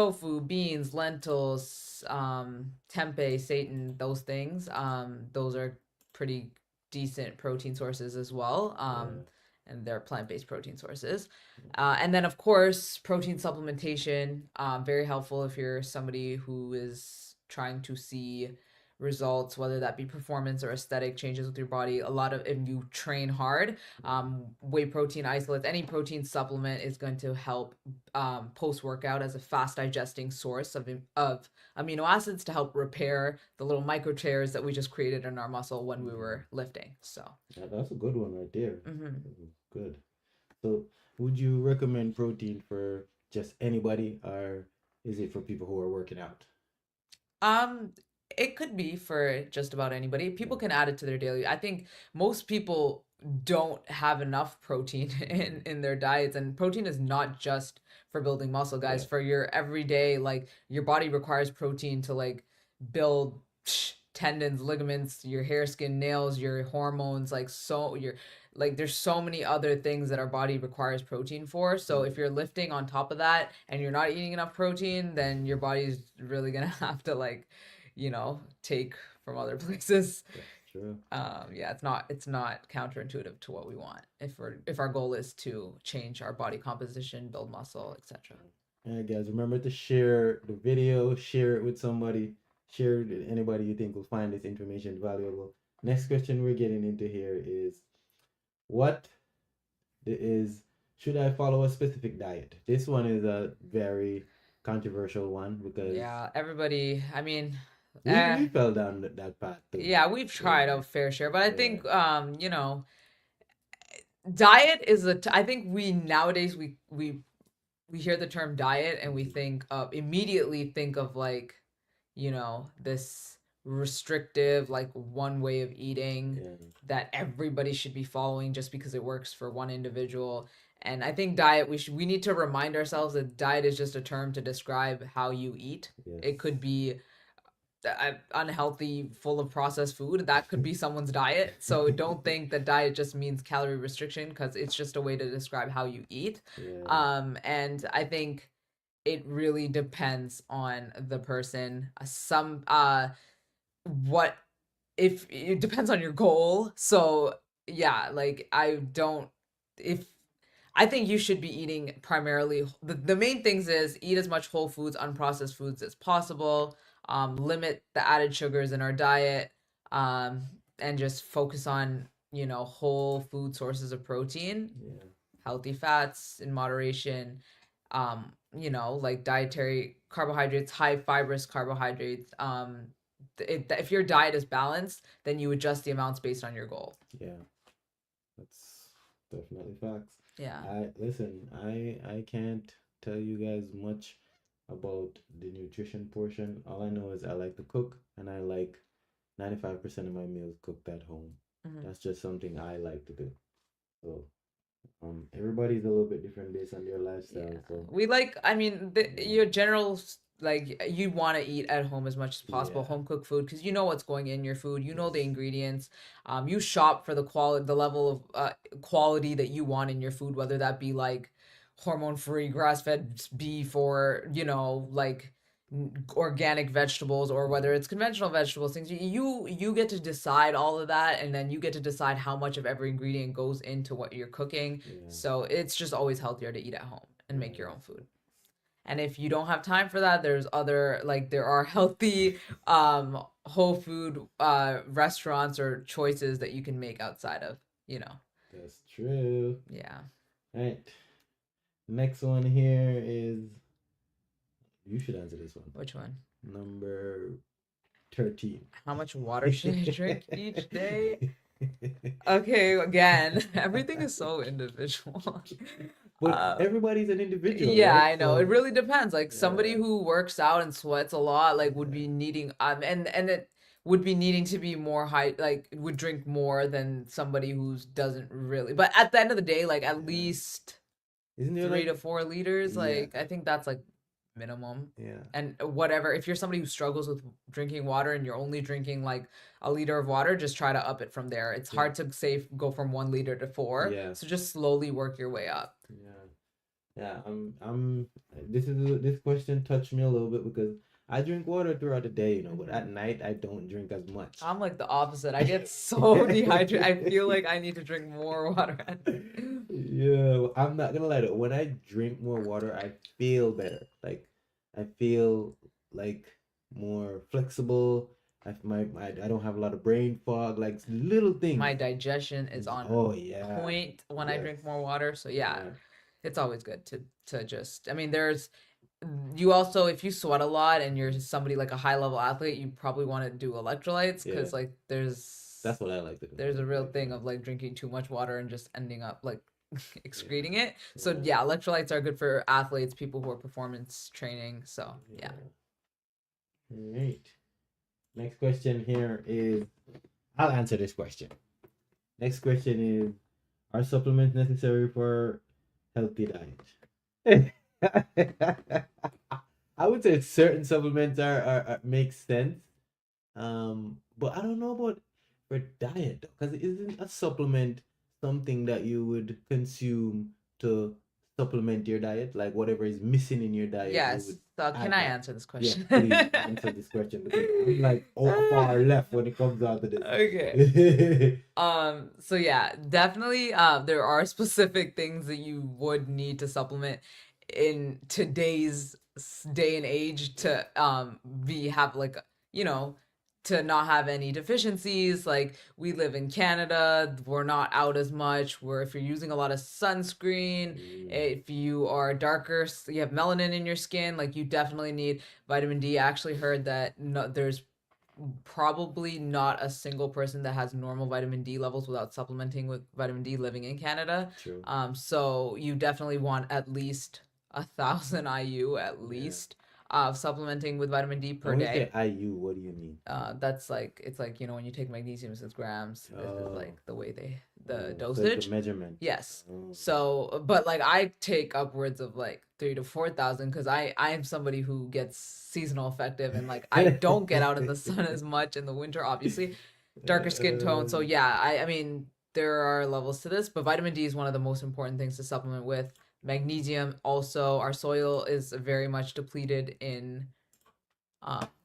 Tofu, beans, lentils, tempeh, seitan, those things. Those are pretty decent protein sources as well. Yeah. And they're plant-based protein sources. And then, of course, protein supplementation, very helpful if you're somebody who is trying to see results, whether that be performance or aesthetic changes with your body. A lot of, if you train hard, whey protein isolates, any protein supplement is going to help post workout as a fast digesting source of amino acids to help repair the little micro tears that we just created in our muscle when we Mm. were lifting. So, Yeah, that's a good one right there. mhm. Good. So, would you recommend protein for just anybody, or is it for people who are working out? Um, it could be for just about anybody. People can add it to their daily. I think most people don't have enough protein Mm-hmm. in their diets, and protein is not just for building muscle, guys. Yeah. For your everyday, like your body requires protein to like build tendons, ligaments, your hair, skin, nails, your hormones, like so your like there's so many other things that our body requires protein for. So Yeah. if you're lifting on top of that and you're not eating enough protein, then your body's really gonna have to like, take from other places. That's true. Yeah, it's not counterintuitive to what we want if our goal is to change our body composition, build muscle, etc. All right, guys, remember to share the video, share it with somebody, share it with anybody you think will find this information valuable. Next question we're getting into here is what is should I follow a specific diet? This one is a very controversial one because Yeah, everybody. I mean, we fell down that path too. yeah, we've Yeah, tried a fair share, but I yeah, think diet is I think we nowadays we hear the term diet and we think of immediately think of like, this restrictive like one way of eating yeah, that everybody should be following just because it works for one individual. And I think diet we need to remind ourselves that diet is just a term to describe how you eat. yes, It could be unhealthy, full of processed food. That could be someone's diet. So don't think that diet just means calorie restriction because it's just a way to describe how you eat. yeah, And I think it really depends on the person. What if it depends on your goal. So yeah, like if I think you should be eating primarily the main things is eat as much whole foods, unprocessed foods as possible. Limit the added sugars in our diet, um, and just focus on whole food sources of protein, yeah. healthy fats in moderation. Like dietary carbohydrates, high fibrous carbohydrates. If your diet is balanced, then you adjust the amounts based on your goal. Yeah, that's definitely facts. Yeah. I listen, I can't tell you guys much about the nutrition portion. All I know is I like to cook and I like 95% of my meals cooked at home. Mhm. That's just something I like to do. So, everybody's a little bit different based on their Yeah. lifestyle. So, I mean, yeah, your general, like, you want to eat at home as much as possible, yeah, home cooked food, because you know what's going in your food, you know the yes, ingredients. You shop for the level of quality that you want in your food, whether that be like hormone free, grass fed beef, or, like organic vegetables, or whether it's conventional vegetables, things you get to decide all of that, and then you get to decide how much of every ingredient goes into what you're cooking. yeah, So it's just always healthier to eat at home and make your yeah, own food. And if you don't have time for that, there are healthy whole food restaurants or choices that you can make outside of, you know. that's true. Yeah. All right, next one here is you should answer this one. Which one? Number 13. How much water should I drink each day? Okay, again, everything is so individual. But uh everybody's an individual, Yeah, right? I know. It So, really depends. Like somebody yeah, who works out and sweats a lot, like would yeah, be needing and it would be needing to be more high, like would drink more than somebody who doesn't really. But at the end of the day, like at yeah. least Isn't there three like, to four liters, yeah, like I think that's like minimum. yeah, And whatever, if you're somebody who struggles with drinking water and you're only drinking like a liter of water, just try to up it from there. It's yeah, hard to say go from 1 liter to four, yeah, so just slowly work your way up. yeah. Yeah, this question touched me a little bit because I drink water throughout the day, but at Hmm. night I don't drink as much. I'm like the opposite. I get so dehydrated. I feel like I need to drink more water at night. Yeah, I'm not gonna lie though. When I drink more water, I feel better. Like I feel like more flexible. I don't have a lot of brain fog. Like little things. My digestion is on Oh yeah, point when I yes, drink more water. So yeah, yeah, it's always good to just, I mean, there's, you also, if you sweat a lot and you're somebody like a high level athlete, you probably want to do electrolytes, yeah. because like That's what I like to do. there's a real thing of Electrolytes. like drinking too much water and just ending up like excreting Yeah, it. So yeah, yeah, electrolytes are good for athletes, people who are performance training. So yeah. yeah. All right. Next question here is I'll answer this question. Next question is are supplements necessary for healthy diet? I would say certain supplements are make sense. But I don't know about for diet because isn't a supplement something that you would consume to supplement your diet? Like whatever is missing in your diet, you Yes. would So can add I that. answer this Yes, question? please answer this question because I'm like far left when it comes down to Okay. this. So yeah, definitely there are specific things that you would need to supplement in today's day and age to be have like, you know, to not have any deficiencies. Like, we live in Canada, we're not out as much. Where if you're using a lot of sunscreen, Mm, if you are darker, you have melanin in your skin, like you definitely need vitamin D. I actually heard that no, there's probably not a single person that has normal vitamin D levels without supplementing with vitamin D living in Canada. true. So you definitely want at least 1,000 IU at Yeah. least supplementing with vitamin D And per when you say day. IU, what do you mean? That's like, it's like, when you take magnesium 6 grams, this is Oh, like the way the oh, so it's the dosage. measurement. Yes. Oh, So, but like I take upwards of like 3 to 4 thousand, because I am somebody who gets seasonal affective, and like I don't get out in the sun as much in the winter, obviously, darker skin tone. So yeah, I mean, there are levels to this, but vitamin D is one of the most important things to supplement with. Magnesium also, our soil is very much depleted in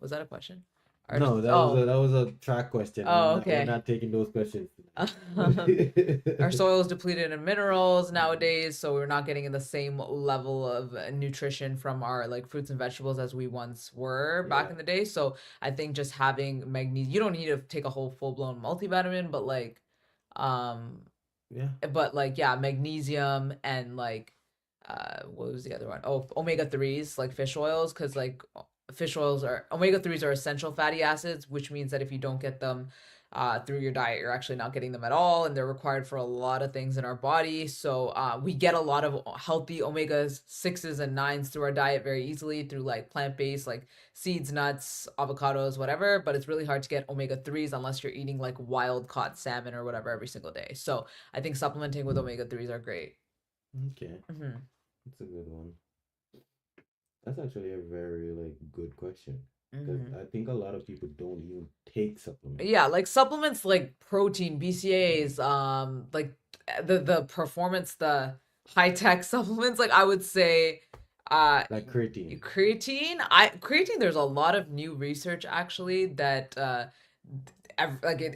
was that a question? Our no, oh that was a track question. oh We're okay. not taking those questions Our tonight. soil is depleted in minerals Mm, nowadays, so we're not getting the same level of nutrition from our like fruits and vegetables as we once were back yeah, in the day. So I think just having magnesium, you don't need to take a whole full blown multivitamin, um, yeah. but like yeah, magnesium and like what was the other one? Oh, omega threes, like fish oils, because like fish oils are omega threes are essential fatty acids, which means that if you don't get them through your diet, you're actually not getting them at all, and they're required for a lot of things in our body. So we get a lot of healthy omega sixes and nines through our diet very easily through like plant based, like seeds, nuts, avocados, whatever. But it's really hard to get omega threes unless you're eating like wild caught salmon or whatever every single day. So I think supplementing with omega threes are great. Okay, Mm-hmm. that's a good one. That's actually a very like good question because Mm-hmm. I think a lot of people don't even take supplements. Yeah, like supplements like protein, BCAAs, like the performance, the high tech supplements, like I would say, uh, Like creatine. creatine. There's a lot of new research actually that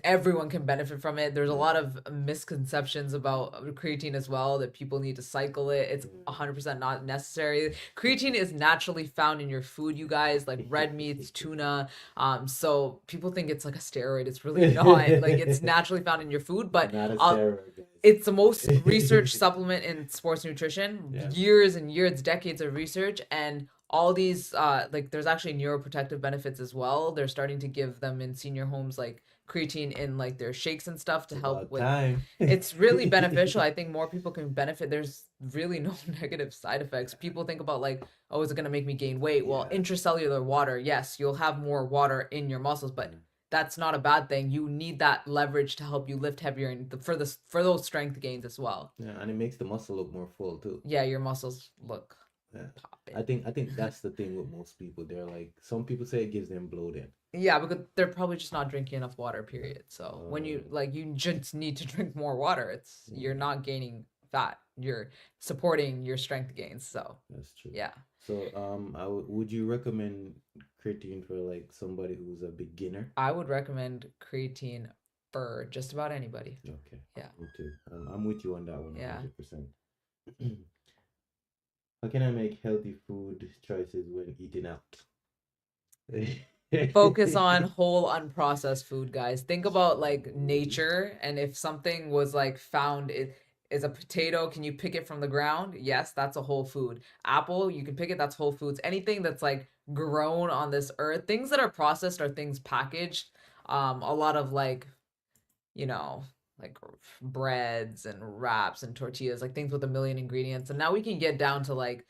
everyone can benefit from it. There's a Yeah. lot of misconceptions about creatine as well, that people need to cycle it. It's Yeah. 100% not necessary. Creatine is naturally found in your food, you guys, like red meats, tuna. So people think it's like a steroid. It's really not. Like, it's naturally found in your food, but Not a uh, steroid, it's the most guys. researched supplement in sports nutrition. Yeah. Years and years, decades of research, and all these like there's actually neuroprotective benefits as well. They're starting to give them in senior homes, like creatine in like their shakes and stuff It's to help about with. time. It's really beneficial. I think more people can benefit. There's really no negative side effects. People think about like, oh, is it going to make me gain weight? Well, Yeah. intracellular water, yes, you'll have more water in your muscles, but that's not a bad thing. You need that leverage to help you lift heavier and for those strength gains as well. Yeah, and it makes the muscle look more full too. Yeah, your muscles look Yeah. popping. I think that's the thing with most people. They're like some people say it gives them bloating. Yeah, because they're probably just not drinking enough water, period. So when Uh, you just need to drink more water, it's you're yeah. not gaining fat. you're supporting your strength gains. So That's true. yeah, So, would you recommend creatine for like somebody who's a beginner? I would recommend creatine for just about anybody. Okay, Yeah, me too. I'm with you on that one, yeah. 100%. How can I make healthy food choices when eating out? Focus on whole unprocessed food, guys. Think about like True. nature, and if something was like found, it is a potato, can you pick it from the ground? Yes, that's a whole food. Apple, you can pick it, that's whole foods. Anything that's like grown on this earth, things that are processed are things packaged. A lot of like, you know, like breads and wraps and tortillas, like things with a million ingredients. And now we can get down to like,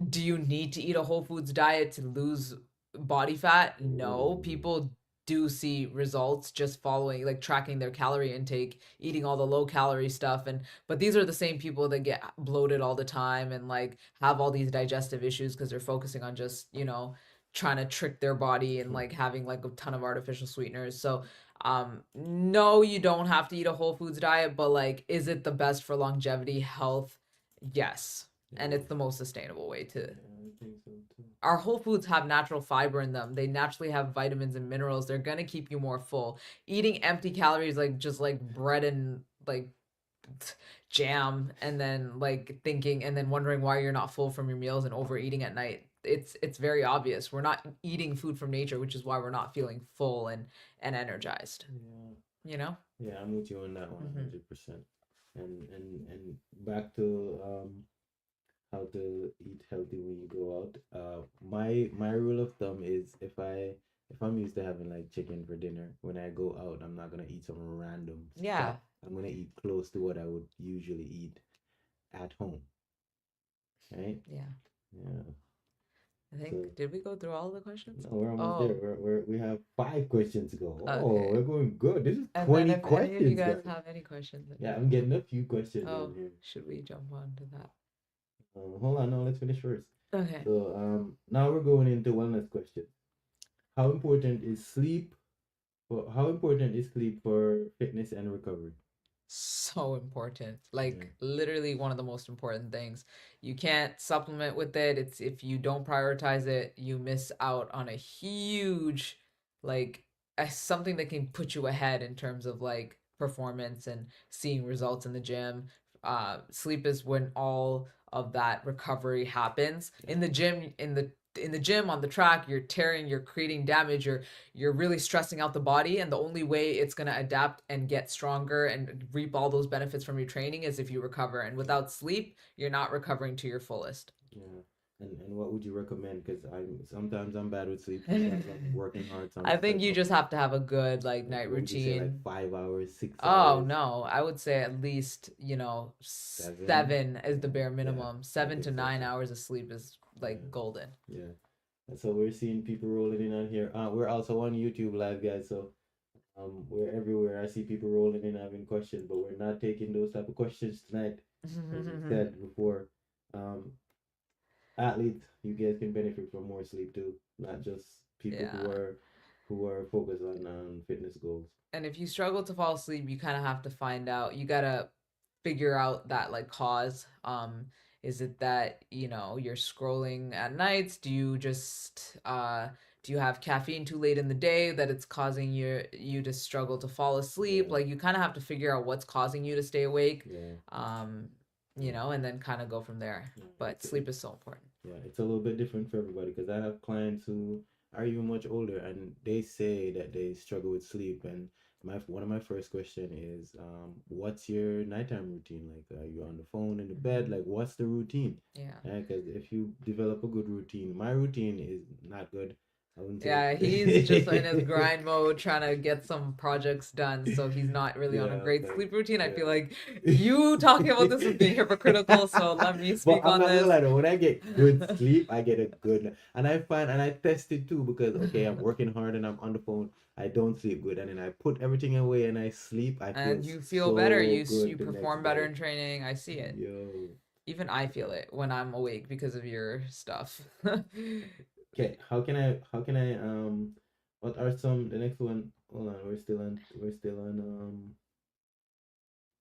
do you need to eat a whole foods diet to lose body fat? No. Ooh. People do see results just following, like tracking their calorie intake, eating all the low calorie stuff. And but these are the same people that get bloated all the time and like have all these digestive issues because they're focusing on just, trying to trick their body and like having like a ton of artificial sweeteners. So no, you don't have to eat a whole foods diet, but like, is it the best for longevity, health? Yes. And Yeah, it's the most sustainable way to. yeah, I think so too. Our whole foods have natural fiber in them. They naturally have vitamins and minerals. They're going to keep you more full. Eating empty calories, like just like bread and like jam, and then like thinking and then wondering why you're not full from your meals and overeating at night, it's very obvious we're not eating food from nature, which is why we're not feeling full and energized, Yeah, you know. yeah, I'm with you on that one, Mm-hmm. 100%. And back to how to eat healthy when you go out. My rule of thumb is if I'm used to having like chicken for dinner, when I go out, I'm not gonna eat some random Yeah, stuff. I'm gonna eat close to what I would usually eat at home, right? yeah. Yeah. I think, So did we go through all the questions? no, we're almost there. Oh, We have 5 questions to go. Oh, okay. we're going good. This is And then 20 if any of you questions, guys guys. have any questions that Yeah, you I'm getting a few questions in Oh, here. should we jump on to that? Hold on, no, let's finish first. Okay. So now we're going into wellness questions. How important is sleep? How important is sleep for fitness and recovery? So important, Yeah, like literally one of the most important things. You can't supplement with it. It's if you don't prioritize it, you miss out on a huge, like, something that can put you ahead in terms of like performance and seeing results in the gym. Sleep is when all of that recovery happens yeah, in the gym. In the gym, on the track, you're tearing, you're creating damage, you're really stressing out the body, and the only way it's going to adapt and get stronger and reap all those benefits from your training is if you recover, and without sleep you're not recovering to your fullest. yeah. And what would you recommend? Because I'm bad with sleep. Sometimes I'm working hard, so I'm I just think like, you oh, just have to have a good like like night what would you say, like routine. 5 hours, six Oh hours, no, I would say at least, 7? seven is the Yeah, bare yeah, minimum. I Seven to think so nine too. hours of sleep is like Yeah, golden. yeah. And so we're seeing people rolling in on here. We're also on YouTube live, guys. So we're everywhere. I see people rolling in having questions, but we're not taking those type of questions tonight, as we said before. Um, Athletes, you guys can benefit from more sleep too, not just people Yeah. who are focused on fitness goals. And if you struggle to fall asleep, you kind of have to find out, you gotta figure out that like cause. Is it that, you're scrolling at nights? Do you have caffeine too late in the day that it's causing you to struggle to fall asleep? Yeah, Like, you kind of have to figure out what's causing you to stay awake. yeah, um yeah, and then kind of go from there. yeah. But sleep is so important. Yeah, it's a little bit different for everybody because I have clients who are even much older and they say that they struggle with sleep. And my one of my first question is, what's your nighttime routine? Like, are you on the phone in the bed? Mhm. Like, what's the routine? Yeah. Because if you develop a good routine, my routine is not good. I wouldn't say. Yeah, he's just in his grind mode trying to get some projects done, so he's not really on a Yeah, great like sleep routine. I feel like yeah. you talking about this is being hypocritical, so let me But speak I'm on not gonna this. lie though, when I get good sleep, I get a good and I find and I test it too because okay, I'm working hard and I'm on the phone, I don't sleep good, and then I put everything away and I sleep, I feel And you feel better, so you good the perform next better day. in training. I see it. Yo. Even I feel it when I'm awake because of your stuff. Okay, how can I what are some the next one? Hold on, we're still on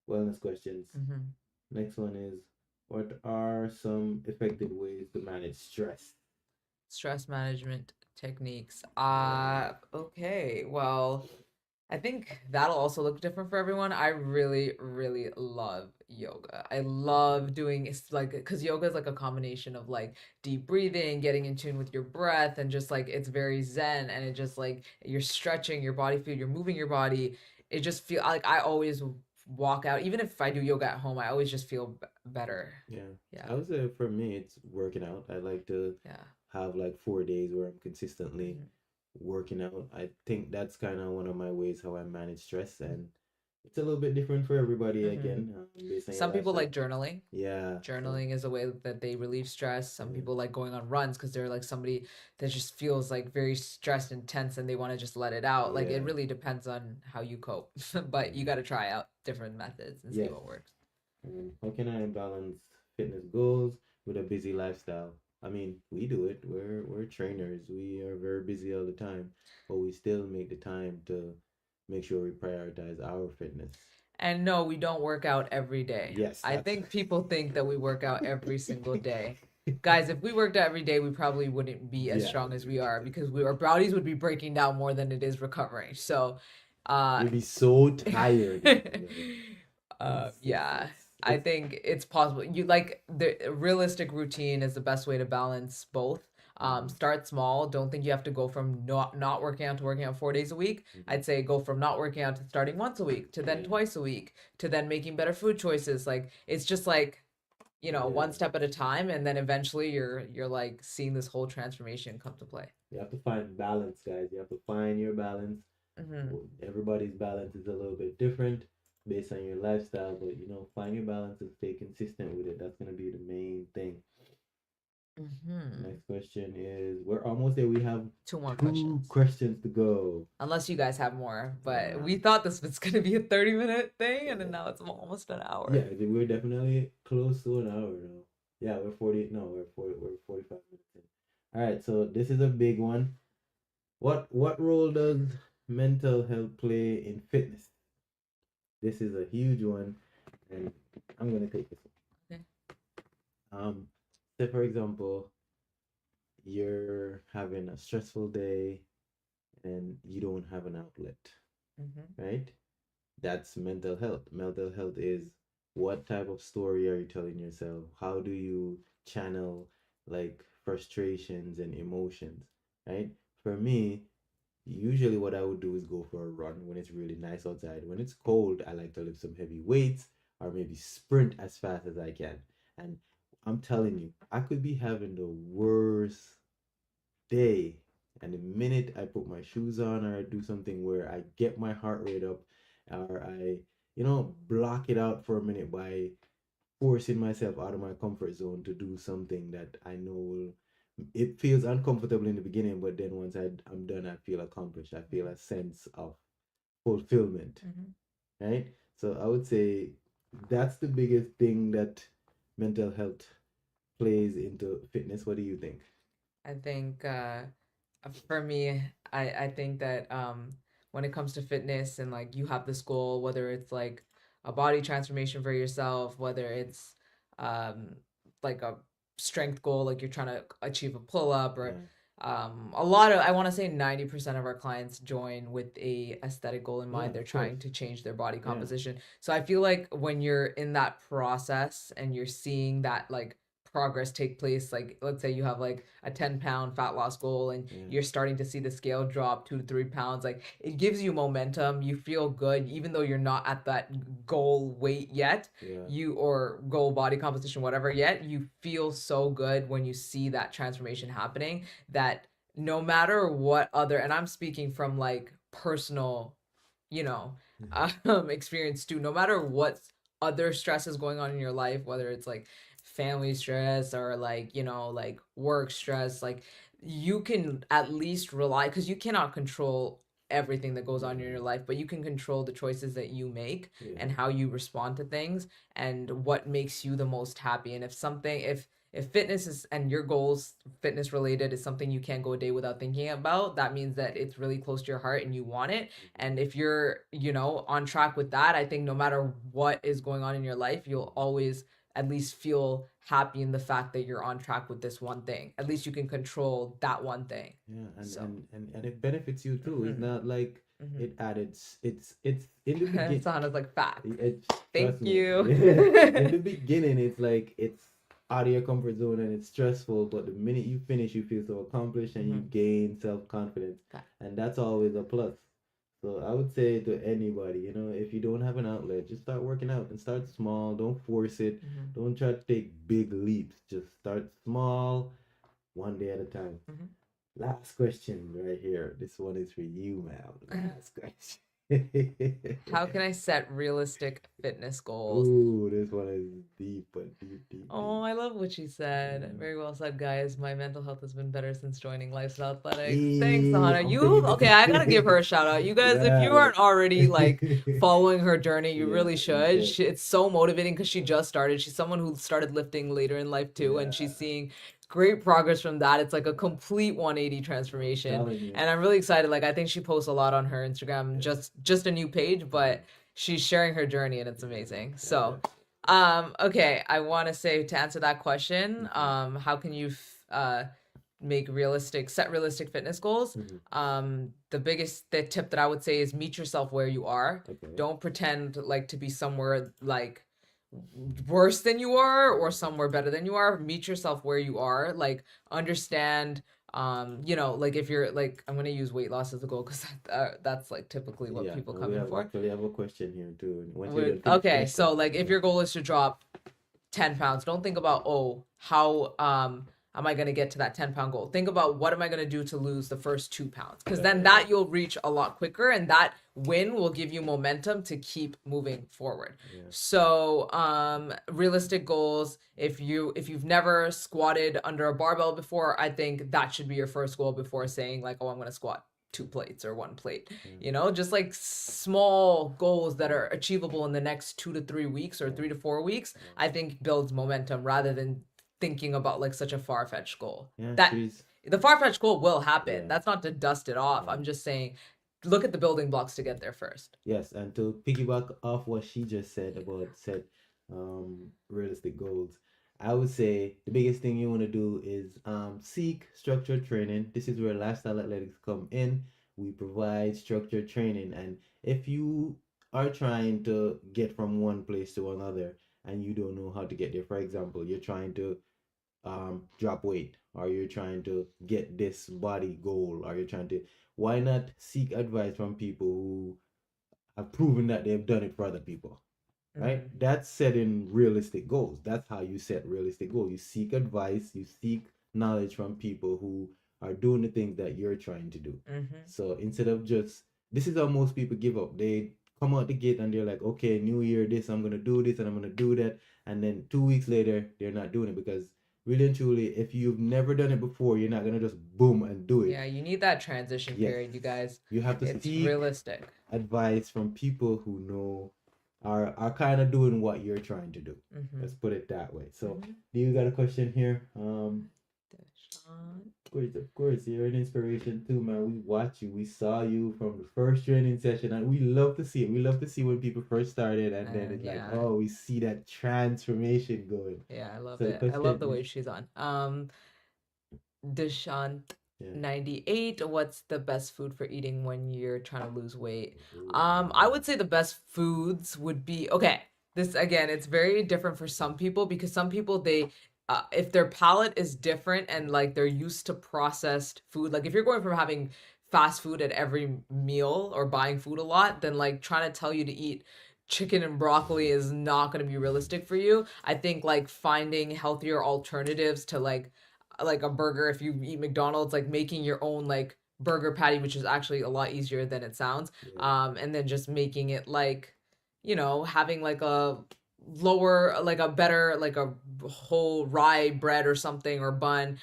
wellness questions. Hmm. Next one is What are some effective ways to manage stress? Stress management techniques. Yeah. Okay. Well, I think that'll also look different for everyone. I really, really love yoga. I love doing it's like because yoga is like a combination of like deep breathing, getting in tune with your breath, and just like it's very zen and it just like you're stretching your body, feel you're moving your body. It just feel like I always walk out, even if I do yoga at home, I always just feel better. Yeah. Yeah. I would say for me, it's working out. I like to Yeah. have like 4 days where I'm consistently Hmm. working out. I think that's kind of one of my ways how I manage stress, and it's a little bit different for everybody Hmm. again, based on your Some people lifestyle. like journaling. Yeah. So Journaling is a way that they relieve stress. Some yeah, people like going on runs because they're like somebody that just feels like very stressed and tense and they want to just let it out. Like it yeah, really depends on how you cope, but you yeah. got to try out different methods and see Yes. what works. How can I balance fitness goals with a busy lifestyle? I mean, we do it. We're trainers. We are very busy all the time, but we still make the time to make sure we prioritize our fitness. And no, we don't work out every day. Yes, I that's think people think that we work out every single day. Guys, if we worked out every day, we probably wouldn't be as yeah. strong as we are because our bodies would be breaking down more than it is recovering. So, uh, We'd be so tired. Like, yeah, I it's think it's possible. You like the realistic routine is the best way to balance both. mhm, Start small. Don't think you have to go from not working out to working out 4 days a week. mhm. I'd say go from not working out to starting once a week to then Yeah, twice a week to then making better food choices. Like it's just like one yeah. step at a time, and then eventually you're like seeing this whole transformation come to play. You have to find balance, guys. You have to find your balance. Hmm. Everybody's balance is a little bit different based on your lifestyle, but find your balance and stay consistent with it. That's gonna be the main thing. Hmm. Next question is we're almost there. We have Two more two questions. questions to go. Unless you guys have more, but Nah. we thought this was gonna be a 30-minute thing, and then now it's almost an Yeah, hour. we're definitely close to an hour now. Yeah, we're 40. No, we're 45 minutes in. All right, so this is a big one. What role does mental health play in fitness? This is a huge one, and I'm gonna take this Okay. one. Say for example, you're having a stressful day and you don't have an outlet, Mm-hmm. right? That's mental health. Mental health is what type of story are you telling yourself? How do you channel like frustrations and emotions, right? For me, usually what I would do is go for a run when it's really nice outside. When it's cold, I like to lift some heavy weights or maybe sprint as fast as I can. And I'm telling you, I could be having the worst day. And the minute I put my shoes on or I do something where I get my heart rate up or I, block it out for a minute by forcing myself out of my comfort zone to do something that I know it feels uncomfortable in the beginning, but then once I'm done, I feel accomplished. I feel a sense of fulfillment, Mm-hmm. right? So I would say that's the biggest thing that mental health plays into fitness. What do you think? I think for me, I think that when it comes to fitness and like you have this goal, whether it's like a body transformation for yourself, whether it's um, like a strength goal, like you're trying to achieve a pull up or Yeah. a lot of I want to say 90% of our clients join with a aesthetic goal in Yeah, mind. They're of course. trying to change their body Yeah. composition. So I feel like when you're in that process and you're seeing that like progress take place, like let's say you have like a 10-pound fat loss goal and Yeah. you're starting to see the scale drop 2 to 3 pounds, like it gives you momentum. You feel good even though you're not at that goal weight yet, Yeah. you or goal body composition whatever yet. You feel so good when you see that transformation happening, that no matter what other, and I'm speaking from like personal, you know, experience too, no matter what other stress is going on in your life, whether it's like family stress or like, like work stress, like you can at least rely, because you cannot control everything that goes on in your Yeah. life, but you can control the choices that you make and Yeah. how you respond to things and what makes you the most happy. And if fitness is and your goals fitness related is something you can't go a day without thinking about, that means that it's really close to your heart and you want it. Mhm. And if you're on track with that, I think no matter what is going on in your life, you'll always at least feel happy in the fact that you're on track with this one thing. At least you can control that one thing. Yeah, So, and it benefits you too. It's hmm not like hmm it added. It's in the begin. Sahana's like fact. It, trust Thank me. you. In the beginning, it's like it's out of your comfort zone and it's stressful. But the minute you finish, you feel so accomplished and you hmm gain self confidence, and that's always a plus. So I would say to anybody, if you don't have an outlet, just start working out and start small. Don't force it. hmm Don't try to take big leaps. Just start small, one day at a time. hmm Last question right here. This one is for you, man. Last question. How can I set realistic fitness goals? Ooh, this one is deep, but deep, deep, Oh, deep. I love what she said. Mm. Very well said, guys. My mental health has been better since joining Lifestyle Athletics. Thanks, Hey, Sahana. I'm You bringing okay? I gotta give it. her a shout out. You guys, if you Yeah. aren't already like following her journey, you Yeah, really you should. should. It's so motivating because she just started. She's someone who started lifting later in life too, and she's Yeah, seeing great progress from that. It's like a complete 180 transformation, telling you. and I'm really excited. Like I think she posts a lot on her Instagram, Yeah. just a new page, Mhm. but she's sharing her journey, and it's amazing. Yeah, So. definitely. Okay, I want to say to answer that question, Mhm. how can you set realistic fitness goals? Mhm. The tip that I would say is meet yourself where you are. Okay. Don't pretend like to be somewhere like worse than you are or Mhm. somewhere better than you are. Meet yourself where you are. Like understand like if you're like I'm gonna use weight loss as a goal because that's like typically what Yeah, people and come we in have for. actually have a question here too. Once you're Would done, okay, finish so that. like if Yeah. your goal is to drop 10 pounds, don't think about, oh, how am I going to get to that 10-pound goal? Think about what am I going to do to lose the first 2 pounds? Because then Okay. that you'll reach a lot quicker and that win will give you momentum to keep moving forward. Yeah. So realistic goals, if you've never squatted under a barbell before, I think that should be your first goal before saying like, oh, I'm going to squat 2 plates or 1 plate. Yeah. Just like small goals that are achievable in the next 2 to 3 weeks or Yeah. 3 to 4 weeks, Yeah. I think builds momentum rather than thinking about like such a far-fetched goal. Yeah. That She's. the far-fetched goal will happen. Yeah. That's not to dust it off. Yeah. I'm just saying look at the building blocks to get there first. Yes, and to piggyback off what she just said about set realistic goals, I would say the biggest thing you want to do is seek structured training. This is where lifestyle athletics come in. We provide structured training, and if you are trying to get from one place to another and you don't know how to get there, for example, you're trying to drop weight, or you're trying to get this body goal, or you're trying to, why not seek advice from people who have proven that they've done it for other people, right? Mm-hmm. That's setting realistic goals. That's how you set realistic goals. You seek advice, you seek knowledge from people who are doing the things that you're trying to do. Mm-hmm. So instead of just, this is how most people give up. They come out the gate and they're like, okay, new year, this, I'm going to do this and I'm going to do that. And then 2 weeks later, they're not doing it because really and truly, if you've never done it before, you're not going to just boom and do it. Yeah, you need that transition Yes. period, you guys. You have to It's seek realistic. advice from people who know are kind of doing what you're trying to do. Mm-hmm. Let's put it that way. So, Mm-hmm. do you got a question here? Deshaun. Of course, you're an inspiration too, man. We watch you, we saw you from the first training session, and we love to see it. We love to see when people first started, and then it's like, Yeah. oh, we see that transformation going. Yeah, I love So the it. I love the question way is, she's on. Deshant yeah. 98, what's the best food for eating when you're trying to lose weight? Ooh. I would say the best foods would be okay. This again, it's very different for some people because some people they if their palate is different and like they're used to processed food, like if you're going from having fast food at every meal or buying food a lot, then like trying to tell you to eat chicken and broccoli is not going to be realistic for you. I think like finding healthier alternatives to like a burger, if you eat McDonald's, like making your own like burger patty, which is actually a lot easier than it sounds. Yeah. And then just making it like, having like a lower, like a better, like a whole rye bread or something or bun,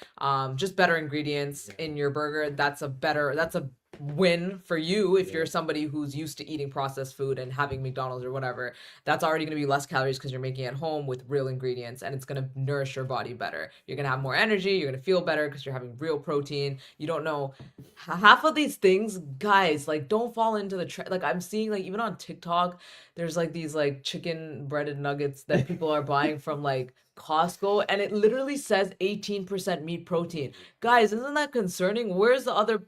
just better ingredients Yeah. in your burger. That's a win for you if you're Yeah. somebody who's used to eating processed food and having McDonald's or whatever. That's already going to be less calories because you're making it at home with real ingredients, and it's going to nourish your body better. You're going to have more energy, you're going to feel better because you're having real protein. You don't know half of these things, guys, like don't fall into the like I'm seeing like even on TikTok there's like these like chicken breaded nuggets that people are buying from like Costco, and it literally says 18% meat protein. Guys, isn't that concerning? Where's the other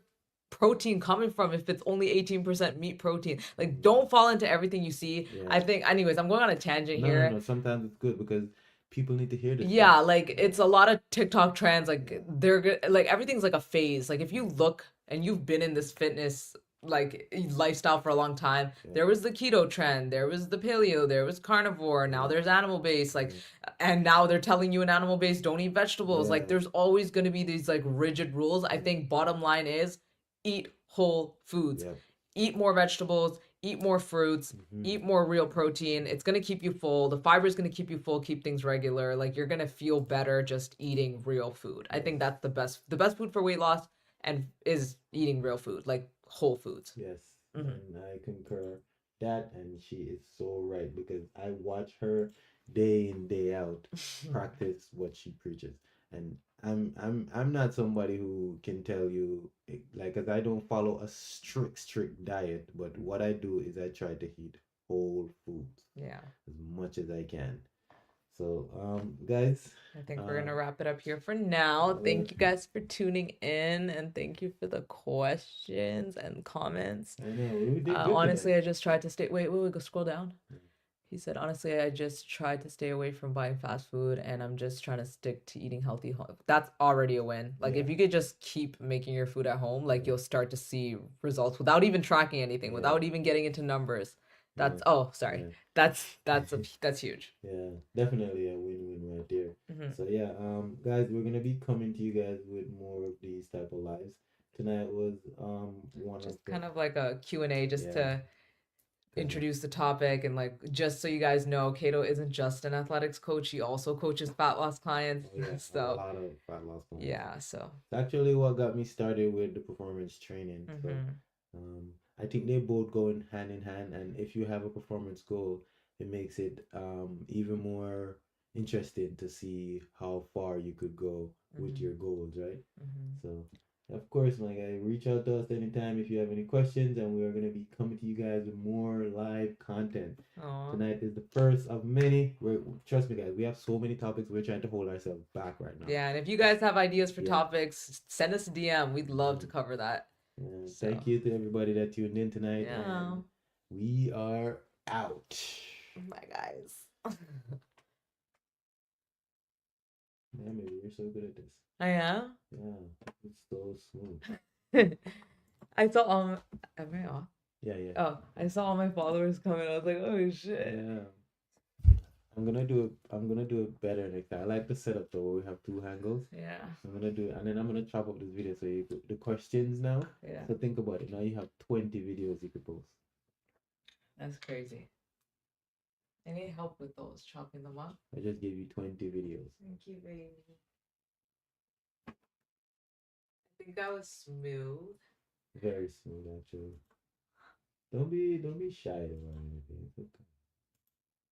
protein coming from if it's only 18% meat protein? Like, don't fall into everything you see. Yeah. I think, anyways, I'm going on a tangent No, no, here. no. Sometimes it's good because people need to hear this stuff. Yeah, like Yeah. it's a lot of TikTok trends. Yeah. Like they're good. Like everything's like a phase. Like if you look and you've been in this fitness like lifestyle for a long time, Yeah. there was the keto trend, there was the paleo, there was carnivore, now Yeah. there's animal based. Like, Yeah. and now they're telling you in animal based don't eat vegetables. Like Yeah. there's always going to be these like rigid rules. I Yeah. think bottom line is eat whole foods, Yeah. eat more vegetables, eat more fruits, eat more real protein. It's going to keep you full. The fiber is going to keep you full, keep things regular. Like you're going to feel better just eating real food. I Yes. think that's the best food for weight loss and is eating real food, like whole foods. Yes. Mm-hmm. And I concur that, and she is so right because I watch her day in day out practice what she preaches, and I'm not somebody who can tell you like, cause I don't follow a strict diet, but what I do is I try to eat whole foods Yeah. as much as I can. So, guys, I think we're uh, gonna wrap it up here for now. uh, Thank you guys for tuning in, and thank you for the questions and comments. I know we did good tonight. Honestly, I just tried to stay. Wait, go scroll down. He said, honestly, I just tried to stay away from buying fast food and I'm just trying to stick to eating healthy. That's already a win. Like, Yeah. if you could just keep making your food at home, like, Yeah. you'll start to see results without even tracking anything, Yeah. without even getting into numbers. That's, Yeah. oh, sorry. Yeah. That's huge. Yeah, definitely a win-win right there. Hmm. So yeah, guys, we're gonna be coming to you guys with more of these type of lives. Tonight was one of Just the kind of like a Q&A just yeah, to kind of introduce the topic and like just so you guys know, Kato isn't just an athletics coach, he also coaches fat loss clients. oh yeah, a So lot of fat loss plans. yeah, so It's actually what got me started with the performance training. So hmm. I think they both go in hand, and if you have a performance goal, it makes it even more interesting to see how far you could go with your goals, right? Hmm. So, of course, my guy, reach out to us anytime if you have any questions, and we are going to be coming to you guys with more live content. Aw. Tonight is the first of many. Trust me, guys, we have so many topics. We're trying to hold ourselves back right now. Yeah, and if you guys have ideas for Yeah. topics, send us a DM. We'd love to cover that. So, Thank you to everybody that tuned in tonight, yeah. and we are out. Bye, guys. Yeah, maybe you're so good at this. I am. Yeah, it's so smooth. I saw am I off? Yeah, yeah. Oh, I saw all my followers coming. I was like, oh shit. Yeah. I'm gonna do it better next time. I like the setup though, where we have two angles. Yeah. I'm gonna do it, and then I'm gonna chop up this video so you put the questions now. Yeah. So think about it. Now you have 20 videos you could post. That's crazy. I need help with those, chopping them up. I just gave you 20 videos. Thank you, baby. I think that was smooth. Very smooth, actually. Don't be shy about anything.